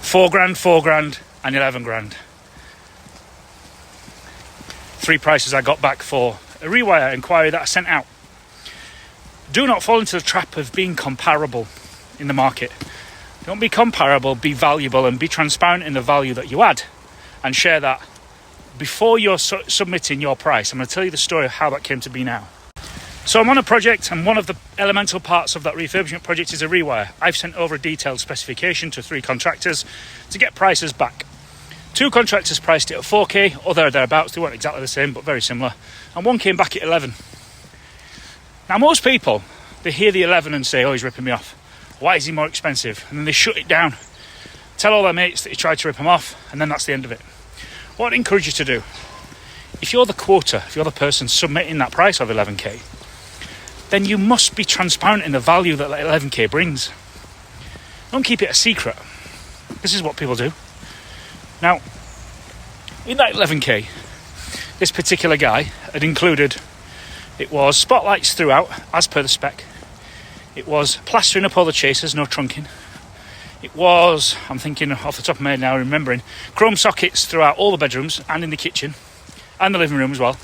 £4,000 and 11 grand. 3 prices I got back for a Rewire inquiry that I sent out. Do not fall into the trap of being comparable in the market. Don't be comparable, be valuable, and be transparent in the value that you add, and share that before you're submitting your price. I'm going to tell you the story of how that came to be now. So I'm on a project, and one of the elemental parts of that refurbishment project is a Rewire. I've sent over a detailed specification to 3 contractors to get prices back. 2 contractors priced it at 4k, or thereabouts. They weren't exactly the same, but very similar. And 1 came back at 11. Now, most people, they hear the 11 and say, oh, he's ripping me off. Why is he more expensive? And then they shut it down. Tell all their mates that he tried to rip them off, and then that's the end of it. What I'd encourage you to do, if you're the quoter, if you're the person submitting that price of 11k, then you must be transparent in the value that 11k brings. Don't keep it a secret. This is what people do. Now, in that 11k, this particular guy had included, it was spotlights throughout, as per the spec. It was plastering up all the chasers, no trunking. It was, I'm thinking off the top of my head now, remembering, chrome sockets throughout all the bedrooms and in the kitchen and the living room as well.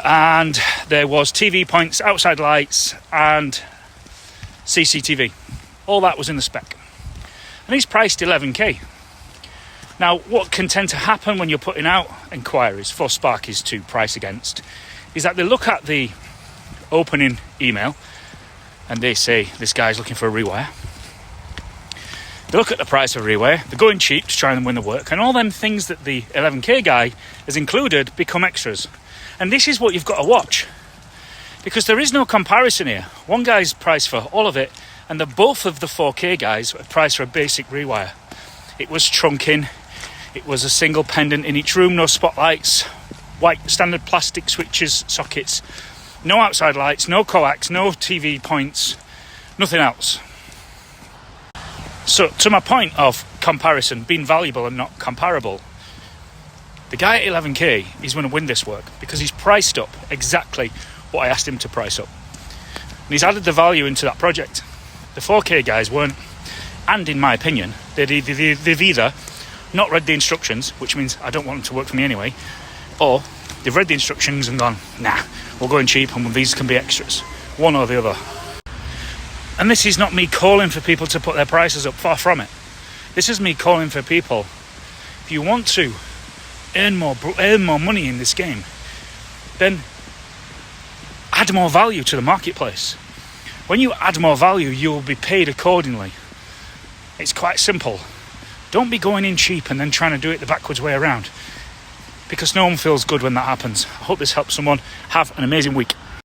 And there was TV points, outside lights and CCTV. All that was in the spec. And he's priced 11k. Now, what can tend to happen when you're putting out inquiries for Sparkies to price against is that they look at the opening email and they say, this guy's looking for a Rewire. They look at the price of a Rewire, they're going cheap to try and win the work, and all them things that the 11k guy has included become extras. And this is what you've got to watch, because there is no comparison here. One guy's priced for all of it, and both of the 4k guys were priced for a basic Rewire. It was trunking, it was a single pendant in each room, no spotlights, white standard plastic switches, sockets, no outside lights, no coax, no TV points, nothing else. So to my point of comparison, being valuable and not comparable, the guy at 11k is going to win this work because he's priced up exactly what I asked him to price up. And he's added the value into that project. The 4k guys weren't, and in my opinion, they've either not read the instructions, which means I don't want them to work for me anyway, or they've read the instructions and gone, nah, we're going cheap and these can be extras. One or the other. And this is not me calling for people to put their prices up, far from it. This is me calling for people, if you want to earn more money in this game, then add more value to the marketplace. When you add more value, you will be paid accordingly. It's quite simple. Don't be going in cheap and then trying to do it the backwards way around, because no one feels good when that happens. I hope this helps someone. Have an amazing week.